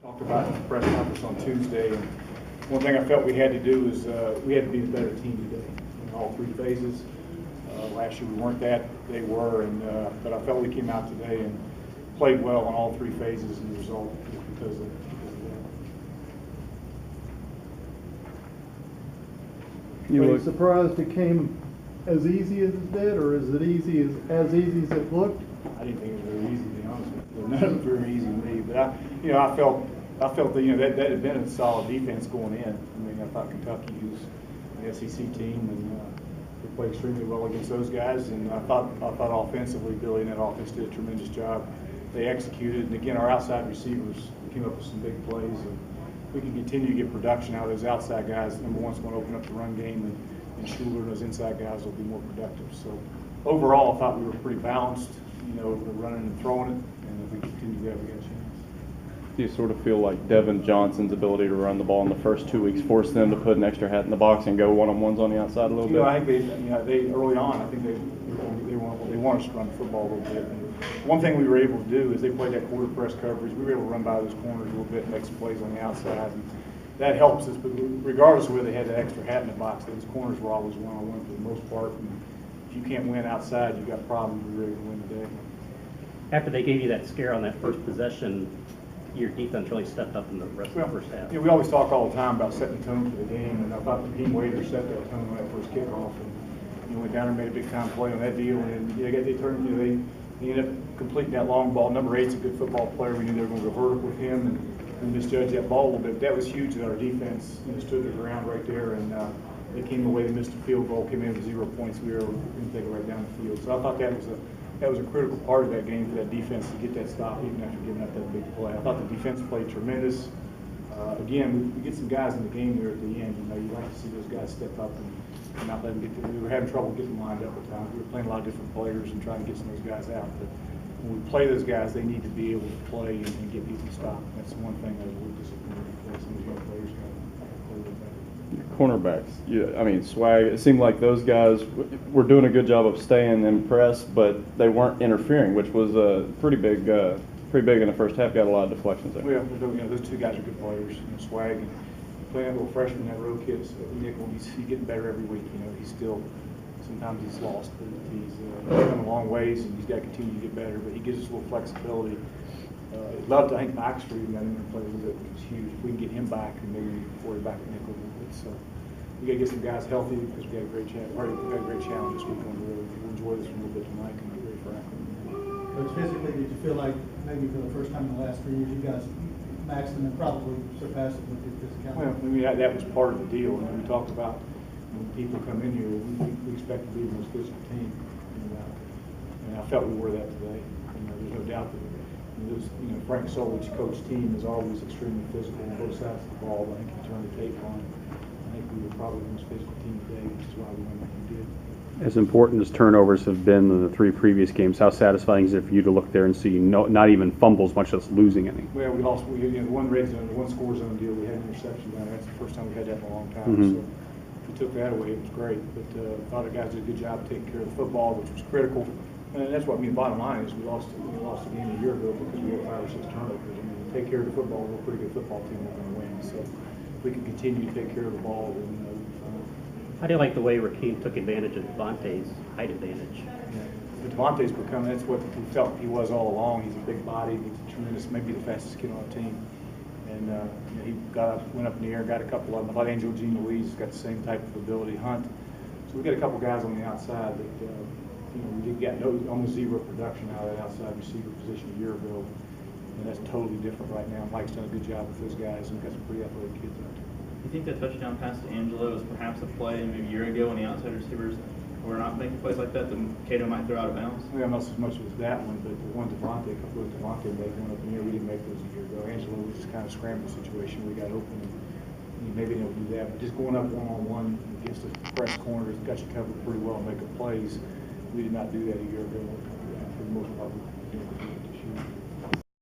Talked about in the press conference on Tuesday, and one thing I felt we had to do is we had to be the better team today in all three phases. Last year we weren't that, they were, and but I felt we came out today and played well on all three phases, and the result was because of that. You were surprised it came as easy as it did, or is it easy as easy as it looked? I didn't think it was very easy, to be honest with you. None of it was very easy to me, but I felt that that had been a solid defense going in. I mean, I thought Kentucky was an SEC team, and they played extremely well against those guys. And I thought offensively, Billy and that offense did a tremendous job. They executed, and again, our outside receivers came up with some big plays. And we can continue to get production out of those outside guys. Number one's going to open up the run game, and Schuler and those inside guys will be more productive. So overall, I thought we were pretty balanced. We're running and throwing it, and if we continue that, we got a chance. Do you sort of feel like Devin Johnson's ability to run the ball in the first 2 weeks forced them to put an extra hat in the box and go one-on-ones on the outside a little bit? I think they early on, I think they want us to run the football a little bit. And one thing we were able to do is they played that quarter press coverage. We were able to run by those corners a little bit and make some plays on the outside. And that helps us, but regardless of where they had that extra hat in the box, those corners were always one-on-one for the most part. And if you can't win outside, you've got problems. We're ready to win today. After they gave you that scare on that first possession, your defense really stepped up in the rest of the first half. We always talk all the time about setting the tone for the game, and I thought the team Wader set that tone on that first kickoff. And went down and made a big time play on that deal, and they ended up completing that long ball. Number 8's a good football player. We knew they were going to go vertical with him and misjudge that ball a little bit. That was huge that our defense stood their ground right there, and they came away. They missed a field goal, came in with 0 points. We were going to take it right down the field. So I thought that was a critical part of that game for that defense to get that stop even after giving up that big play. I thought the defense played tremendous. Again, we get some guys in the game there at the end. You like to see those guys step up and not let them get we were having trouble getting lined up at times. We were playing a lot of different players and trying to get some of those guys out. But when we play those guys, they need to be able to play and get people to stop. That's the one thing I was really disappointed with. Some of those young players got to play a little better. Cornerbacks, yeah, I mean, swag. It seemed like those guys were doing a good job of staying in press, but they weren't interfering, which was pretty big in the first half. Got a lot of deflections there. Well, those two guys are good players. Swag and playing a little freshman, that road kid, Nickel. He's getting better every week. He's still sometimes he's lost, but he's come a long ways, and he's got to continue to get better. But he gives us a little flexibility. I'd love to. I think Baxter even got him to play a little bit, which was huge. If we can get him back, and maybe before he back at nickel a little bit. So we got to get some guys healthy because we got a great challenge. We got a great challenge this week on the road. We'll enjoy this a little bit tonight and get ready for Akron. Coach, physically, did you feel like maybe for the first time in the last 3 years, you guys maxed them and probably surpassed them with your physicality? Well, I mean, that was part of the deal. We talked about when people come in here, we expect to be the most physical team, and I felt we were that today. There's no doubt that Frank Solich coach team is always extremely physical on both sides of the ball. I think he turned the tape on. I think we were probably the most physical team today, which is why we won like we did. As important as turnovers have been in the 3 previous games, how satisfying is it for you to look there and see not even fumbles, much less losing any? Well, we lost. The one red zone, the one score zone deal, we had an interception down there. That's the first time we had that in a long time. So if we took that away, it was great. But a lot of guys did a good job taking care of the football, which was critical. And that's what the bottom line is. We lost the game a year ago because we had 5 or 6 turnovers. I mean, take care of the football, we're a pretty good football team. We're going to win. So if we can continue to take care of the ball, then we'll be fine. How do you like the way Rakeem took advantage of Devontae's height advantage? But Devontae's become, that's what we felt he was all along. He's a big body, he's a tremendous, maybe the fastest kid on the team. And he went up in the air, got a couple of them. I thought Angel Jean Louise has got the same type of ability. Hunt. So we got a couple guys on the outside that we did get almost 0 production out of that outside receiver position a year ago. And that's totally different right now. Mike's done a good job with those guys, and we've got some pretty athletic kids out there. Do you think that touchdown pass to Angelo was perhaps a play maybe a year ago when the outside receivers were not making plays like that Cato might throw out of bounds? Well, not so much as that one, but the one a couple of Devontae made one up in here, we didn't make those a year ago. Angelo was just kind of scramble situation. We got open, and maybe they'll do that. But just going up one-on-one against the press corners, got you covered pretty well and making plays. We did not do that a year ago. For the most part, we did.